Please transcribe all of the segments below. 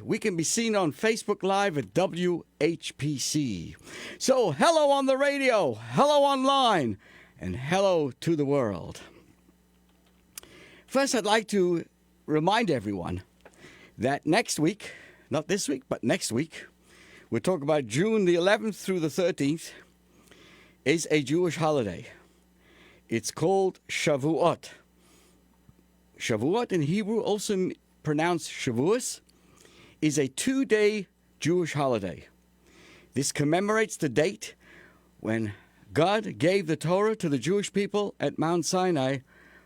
We can be seen on Facebook Live at WHPC. So, hello on the radio, hello online, and hello to the world. First, I'd like to remind everyone that next week, not this week, but next week, we're talking about June the 11th through the 13th, is a Jewish holiday. It's called Shavuot. Shavuot in Hebrew, also pronounced Shavuos, is a 2-day Jewish holiday. This commemorates the date when God gave the Torah to the Jewish people at Mount Sinai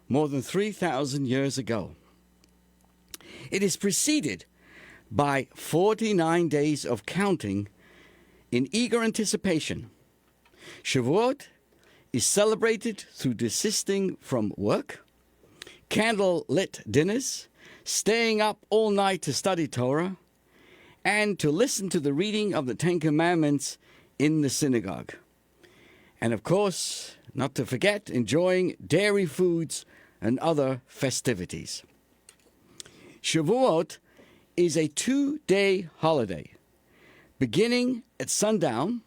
more than 3,000 years ago. It is preceded by 49 days of counting in eager anticipation. Shavuot is celebrated through desisting from work, candle-lit dinners, staying up all night to study Torah, and to listen to the reading of the Ten Commandments in the synagogue. And of course, not to forget, enjoying dairy foods and other festivities. Shavuot is a 2-day holiday, beginning at sundown,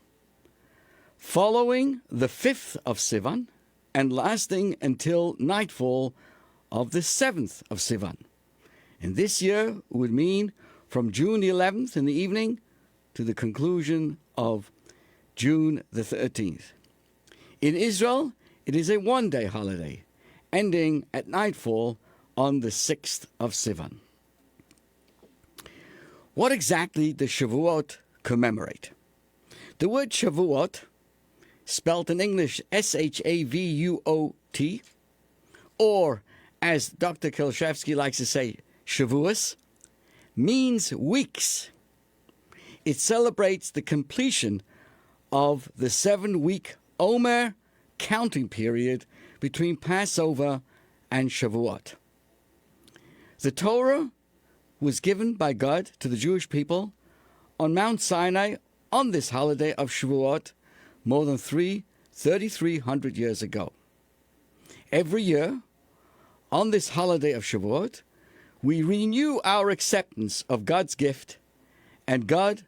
following the 5th of Sivan, and lasting until nightfall of the 7th of Sivan. And this year would mean from June the 11th in the evening to the conclusion of June the 13th. In Israel, it is a 1-day holiday, ending at nightfall on the 6th of Sivan. What exactly does Shavuot commemorate? The word Shavuot, spelt in English Shavuot, or as Dr. Kilshevsky likes to say, Shavuos, means weeks. It celebrates the completion of the 7-week Omer counting period between Passover and Shavuot. The Torah was given by God to the Jewish people on Mount Sinai on this holiday of Shavuot more than 3,300 years ago. Every year, on this holiday of Shavuot, we renew our acceptance of God's gift, and God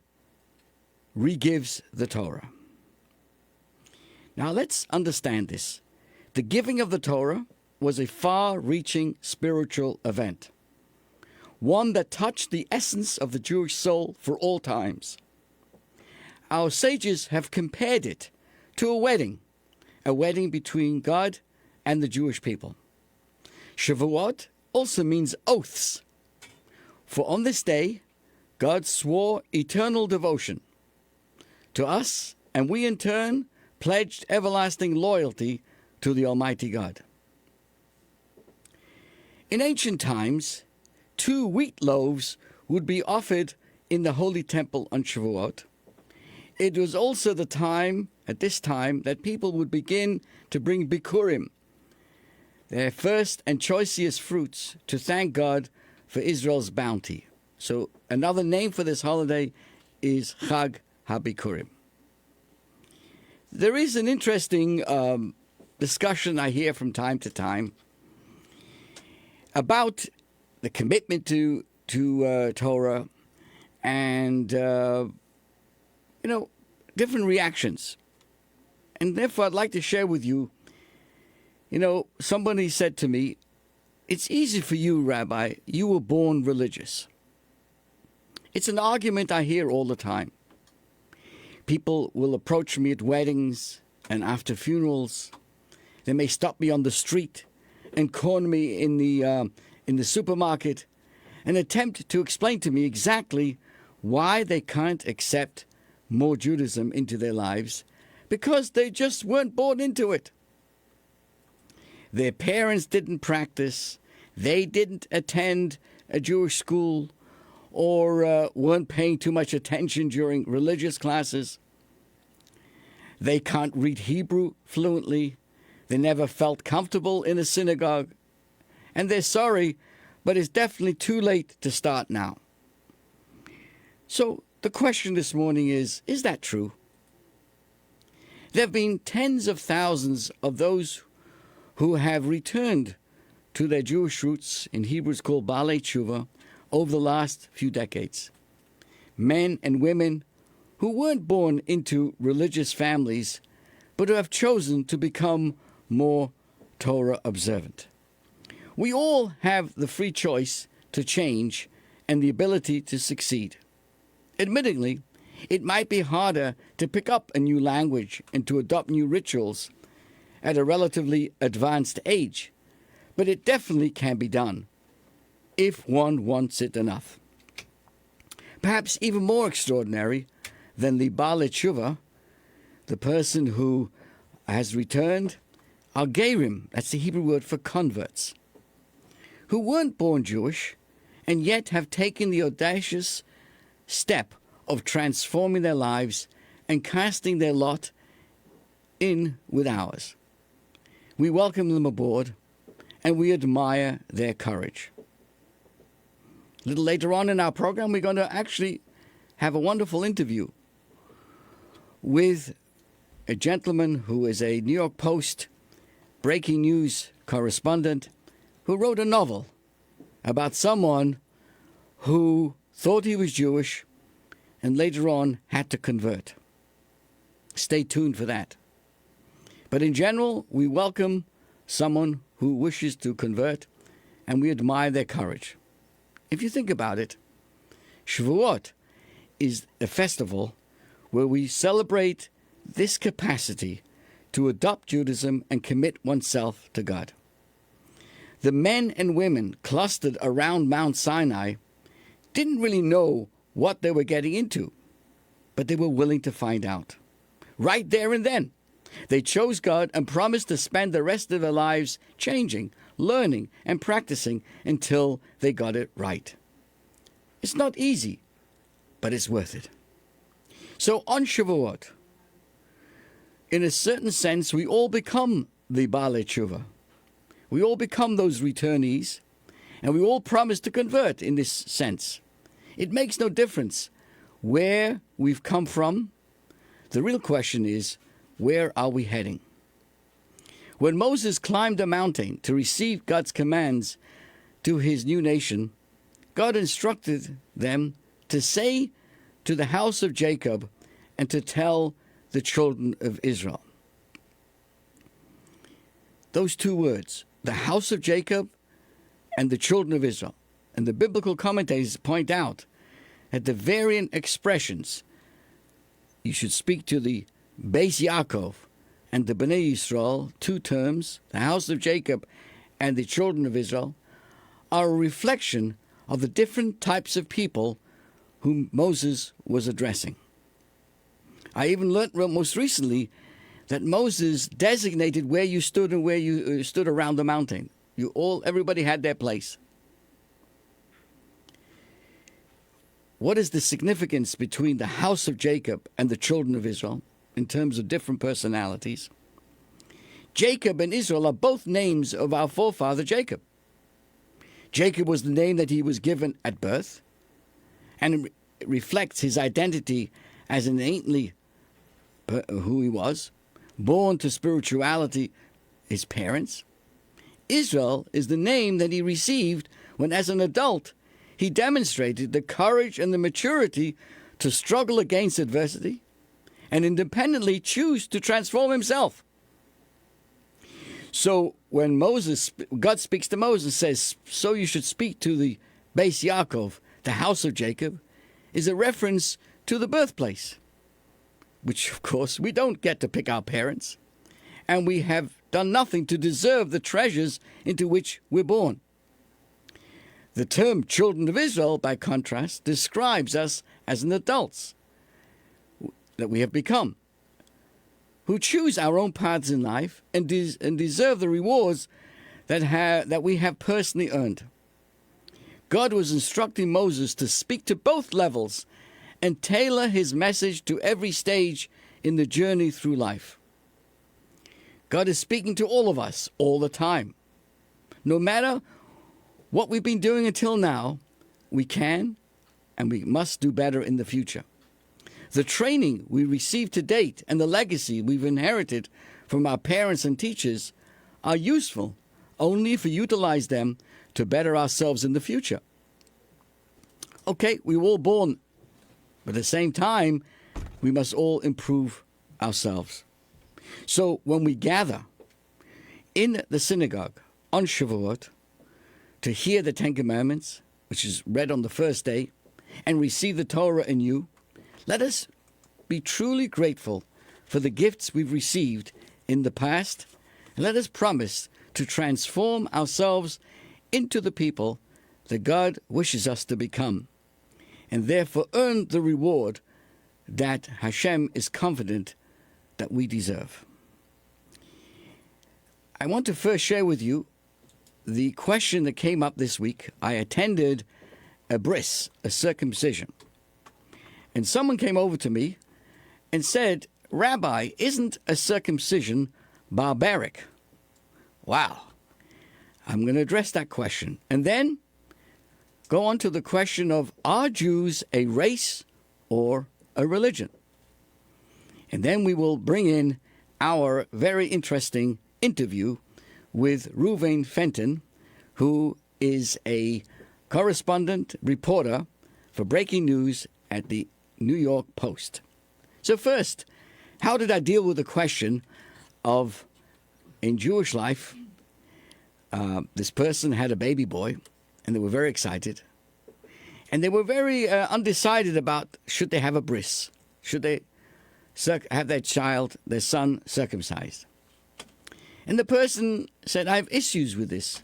re-gives the Torah. Now let's understand this. The giving of the Torah was a far-reaching spiritual event, one that touched the essence of the Jewish soul for all times. Our sages have compared it to a wedding between God and the Jewish people. Shavuot also means oaths, for on this day, God swore eternal devotion to us, and we in turn pledged everlasting loyalty to the Almighty God. In ancient times, 2 wheat loaves would be offered in the Holy Temple on Shavuot. It was also at this time, that people would begin to bring bikurim, their first and choicest fruits, to thank God for Israel's bounty. So another name for this holiday is Chag HaBikurim. There is an interesting discussion I hear from time to time about the commitment to Torah and, different reactions. And therefore, I'd like to share with you, somebody said to me, "It's easy for you, Rabbi. You were born religious." It's an argument I hear all the time. People will approach me at weddings and after funerals. They may stop me on the street and corner me in the supermarket and attempt to explain to me exactly why they can't accept more Judaism into their lives, because they just weren't born into it. Their parents didn't practice, they didn't attend a Jewish school, or weren't paying too much attention during religious classes. They can't read Hebrew fluently, they never felt comfortable in a synagogue, and they're sorry, but it's definitely too late to start now. So the question this morning is that true? There have been tens of thousands of those who have returned to their Jewish roots, in Hebrew it's called Baalei Tshuva, over the last few decades. men and women who weren't born into religious families, but who have chosen to become more Torah observant. We all have the free choice to change and the ability to succeed. Admittedly, it might be harder to pick up a new language and to adopt new rituals at a relatively advanced age, but it definitely can be done if one wants it enough. Perhaps even more extraordinary than the Baalei Tshuva, the person who has returned, are Gerim, that's the Hebrew word for converts, who weren't born Jewish and yet have taken the audacious step of transforming their lives and casting their lot in with ours. We welcome them aboard and we admire their courage. A little later on in our program, we're going to actually have a wonderful interview with a gentleman who is a New York Post breaking news correspondent who wrote a novel about someone who thought he was Jewish and later on had to convert. Stay tuned for that. But in general, we welcome someone who wishes to convert and we admire their courage. If you think about it, Shavuot is a festival where we celebrate this capacity to adopt Judaism and commit oneself to God. The men and women clustered around Mount Sinai didn't really know what they were getting into, but they were willing to find out. Right there and then, they chose God and promised to spend the rest of their lives changing, learning, and practicing until they got it right. It's not easy, but it's worth it. So on Shavuot, in a certain sense, we all become the Baalei Tshuva. We all become those returnees, and we all promise to convert in this sense. It makes no difference where we've come from. The real question is, where are we heading? When Moses climbed a mountain to receive God's commands to his new nation, God instructed them to say to the house of Jacob and to tell the children of Israel. Those two words, the house of Jacob and the children of Israel. And the biblical commentators point out that the variant expressions, you should speak to the Beis Yaakov and the Bnei Yisrael, two terms, the house of Jacob and the children of Israel, are a reflection of the different types of people whom Moses was addressing. I even learnt most recently that Moses designated where you stood and where you stood around the mountain. Everybody had their place. What is the significance between the house of Jacob and the children of Israel in terms of different personalities? Jacob and Israel are both names of our forefather Jacob. Jacob was the name that he was given at birth, and it reflects his identity as innately who he was, born to spirituality, his parents. Israel is the name that he received when, as an adult, he demonstrated the courage and the maturity to struggle against adversity and independently choose to transform himself. So when God speaks to Moses and says, so you should speak to the Beis Yaakov, the house of Jacob, is a reference to the birthplace, which of course we don't get to pick our parents, and we have done nothing to deserve the treasures into which we're born. The term children of Israel, by contrast, describes us as an adults that we have become, who choose our own paths in life and deserve the rewards that we have personally earned. God was instructing Moses to speak to both levels and tailor his message to every stage in the journey through life. God is speaking to all of us all the time. No matter what we've been doing until now, we can and we must do better in the future. The training we received to date and the legacy we've inherited from our parents and teachers are useful only if we utilize them to better ourselves in the future. Okay, we were all born But at the same time, we must all improve ourselves. So when we gather in the synagogue on Shavuot to hear the Ten Commandments, which is read on the first day, and receive the Torah anew, let us be truly grateful for the gifts we've received in the past, and let us promise to transform ourselves into the people that God wishes us to become, and therefore earn the reward that Hashem is confident that we deserve. I want to first share with you the question that came up this week. I attended a bris, a circumcision, and someone came over to me and said, "Rabbi, isn't a circumcision barbaric?" Wow. I'm going to address that question, and then go on to the question of, are Jews a race or a religion? And then we will bring in our very interesting interview with Reuven Fenton, who is a correspondent reporter for breaking news at the New York Post. So first, how did I deal with the question of, in Jewish life, this person had a baby boy, and they were very excited. And they were very undecided about should they have a bris, should they have their child, their son, circumcised. And the person said, I have issues with this.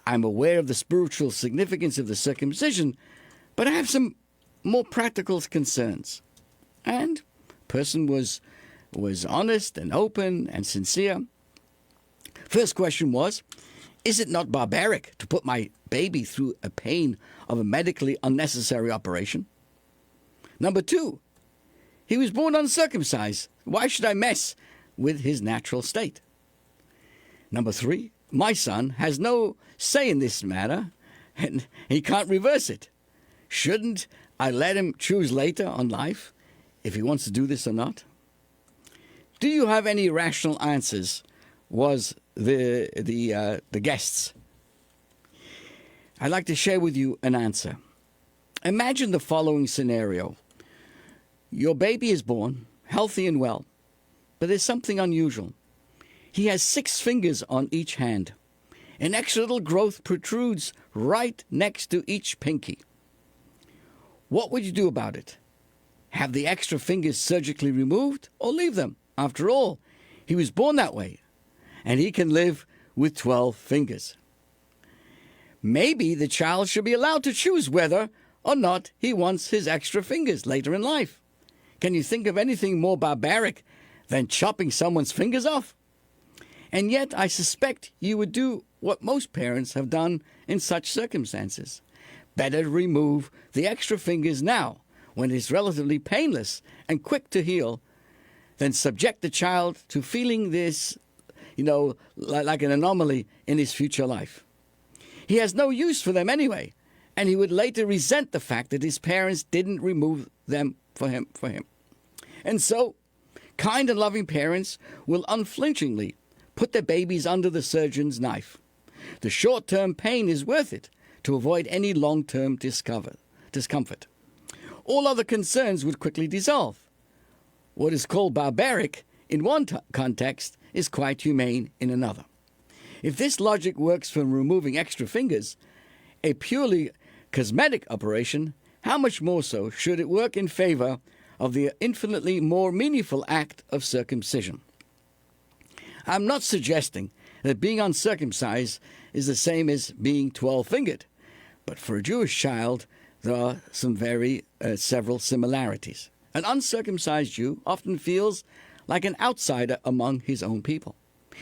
I'm aware of the spiritual significance of the circumcision, but I have some more practical concerns. And the person was honest and open and sincere. First question was, is it not barbaric to put my baby through a pain of a medically unnecessary operation? Number two, he was born uncircumcised. Why should I mess with his natural state? Number three, my son has no say in this matter, and he can't reverse it. Shouldn't I let him choose later on life if he wants to do this or not? Do you have any rational answers? Was the guests. I'd like to share with you an answer. Imagine the following scenario. Your baby is born, healthy and well, but there's something unusual. He has 6 fingers on each hand. An extra little growth protrudes right next to each pinky. What would you do about it? Have the extra fingers surgically removed or leave them? After all, he was born that way, and he can live with 12 fingers. Maybe the child should be allowed to choose whether or not he wants his extra fingers later in life. Can you think of anything more barbaric than chopping someone's fingers off? And yet I suspect you would do what most parents have done in such circumstances. Better to remove the extra fingers now, when it's relatively painless and quick to heal, than subject the child to feeling this, like an anomaly in his future life. He has no use for them anyway, and he would later resent the fact that his parents didn't remove them for him. And so, kind and loving parents will unflinchingly put their babies under the surgeon's knife. The short-term pain is worth it to avoid any long-term discomfort. All other concerns would quickly dissolve. What is called barbaric in one context is quite humane in another. If this logic works for removing extra fingers, a purely cosmetic operation, how much more so should it work in favor of the infinitely more meaningful act of circumcision? I'm not suggesting that being uncircumcised is the same as being 12-fingered, but for a Jewish child, there are several similarities. An uncircumcised Jew often feels like an outsider among his own people.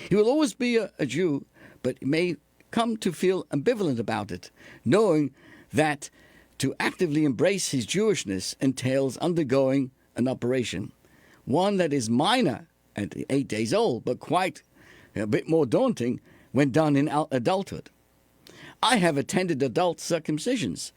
He will always be a Jew, but may come to feel ambivalent about it, knowing that to actively embrace his Jewishness entails undergoing an operation, one that is minor at 8 days old, but quite a bit more daunting when done in adulthood. I have attended adult circumcisions,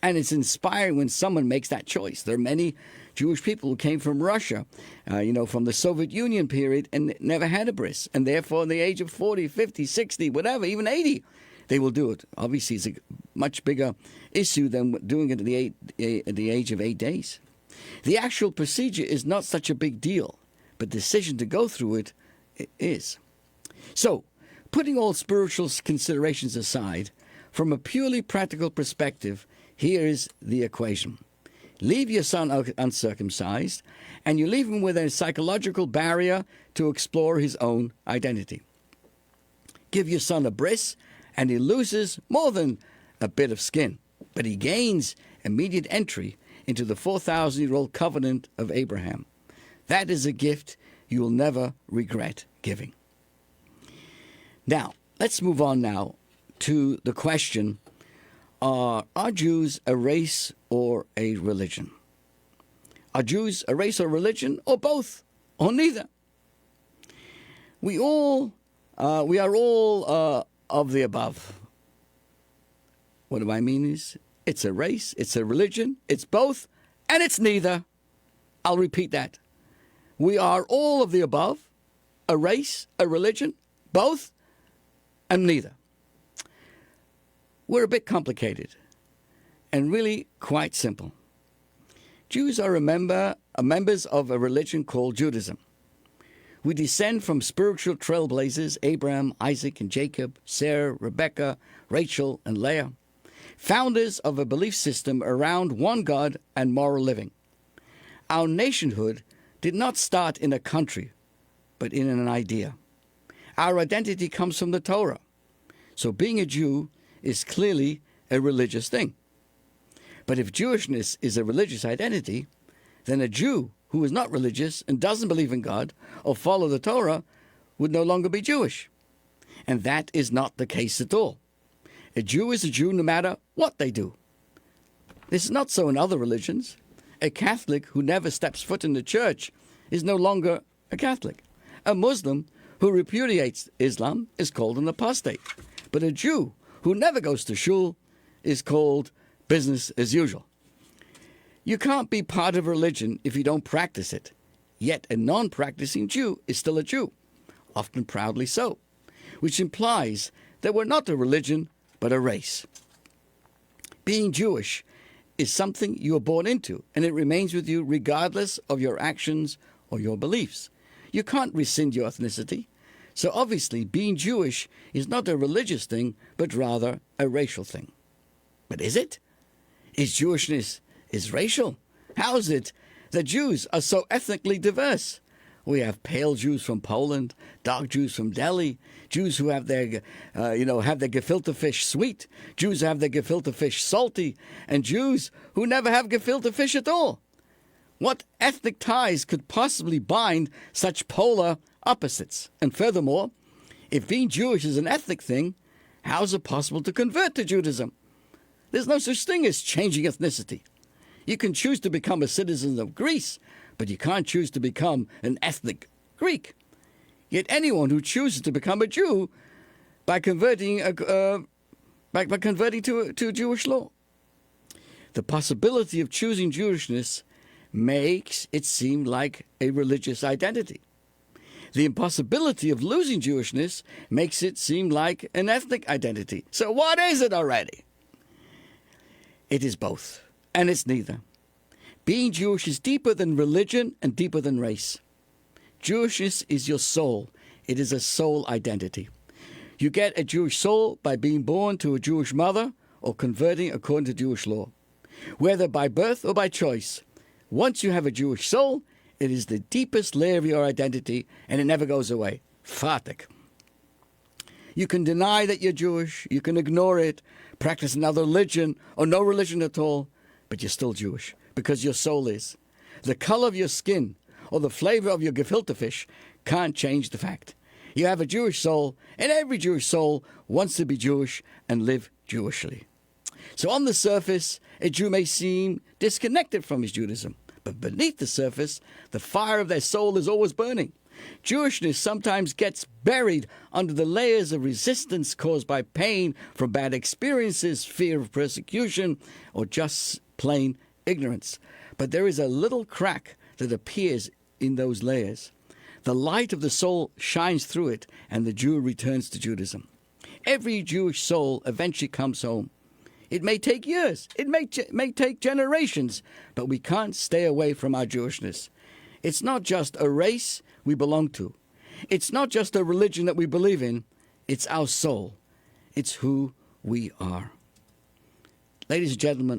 and it's inspiring when someone makes that choice. There are many Jewish people who came from Russia, from the Soviet Union period, and never had a bris. And therefore, at the age of 40, 50, 60, whatever, even 80, they will do it. Obviously, it's a much bigger issue than doing it at the age of 8 days. The actual procedure is not such a big deal, but the decision to go through it is. So, putting all spiritual considerations aside, from a purely practical perspective, here is the equation. Leave your son uncircumcised, and you leave him with a psychological barrier to explore his own identity. Give your son a bris, and he loses more than a bit of skin, but he gains immediate entry into the 4,000-year-old covenant of Abraham. That is a gift you will never regret giving. Now, let's move on now to the question, are Jews a race or a religion? Are Jews a race or religion, or both, or neither? We are all of the above. What do I mean is, it's a race, it's a religion, it's both, and it's neither. I'll repeat that. We are all of the above, a race, a religion, both, and neither. We're a bit complicated, and really quite simple. Jews are members of a religion called Judaism. We descend from spiritual trailblazers, Abraham, Isaac, and Jacob, Sarah, Rebecca, Rachel, and Leah, founders of a belief system around one God and moral living. Our nationhood did not start in a country, but in an idea. Our identity comes from the Torah. So being a Jew is clearly a religious thing. But if Jewishness is a religious identity, then a Jew who is not religious and doesn't believe in God or follow the Torah would no longer be Jewish. And that is not the case at all. A Jew is a Jew no matter what they do. This is not so in other religions. A Catholic who never steps foot in the church is no longer a Catholic. A Muslim who repudiates Islam is called an apostate. But a Jew who never goes to shul is called business as usual. You can't be part of a religion if you don't practice it. Yet a non-practicing Jew is still a Jew, often proudly so, which implies that we're not a religion, but a race. Being Jewish is something you are born into, and it remains with you regardless of your actions or your beliefs. You can't rescind your ethnicity. So obviously, being Jewish is not a religious thing, but rather a racial thing. But is it? Is Jewishness racial? How is it that Jews are so ethnically diverse? We have pale Jews from Poland, dark Jews from Delhi, Jews who have their gefilte fish sweet, Jews who have their gefilte fish salty, and Jews who never have gefilte fish at all. What ethnic ties could possibly bind such polar opposites? And furthermore, if being Jewish is an ethnic thing, how is it possible to convert to Judaism? There's no such thing as changing ethnicity. You can choose to become a citizen of Greece, but you can't choose to become an ethnic Greek. Yet anyone who chooses to become a Jew by converting to Jewish law, the possibility of choosing Jewishness makes it seem like a religious identity. The impossibility of losing Jewishness makes it seem like an ethnic identity. So what is it already? It is both, and it's neither. Being Jewish is deeper than religion and deeper than race. Jewishness is your soul. It is a soul identity. You get a Jewish soul by being born to a Jewish mother or converting according to Jewish law. Whether by birth or by choice, once you have a Jewish soul, it is the deepest layer of your identity, and it never goes away. Fatik. You can deny that you're Jewish, you can ignore it, practice another religion, or no religion at all, but you're still Jewish, because your soul is. The color of your skin, or the flavor of your gefilte fish, can't change the fact. You have a Jewish soul, and every Jewish soul wants to be Jewish and live Jewishly. So on the surface, a Jew may seem disconnected from his Judaism, but beneath the surface, the fire of their soul is always burning. Jewishness sometimes gets buried under the layers of resistance caused by pain from bad experiences, fear of persecution, or just plain ignorance. But there is a little crack that appears in those layers. The light of the soul shines through it, and the Jew returns to Judaism. Every Jewish soul eventually comes home. It may take years. It may take generations. But we can't stay away from our Jewishness. It's not just a race we belong to. It's not just a religion that we believe in. It's our soul. It's who we are. Ladies and gentlemen,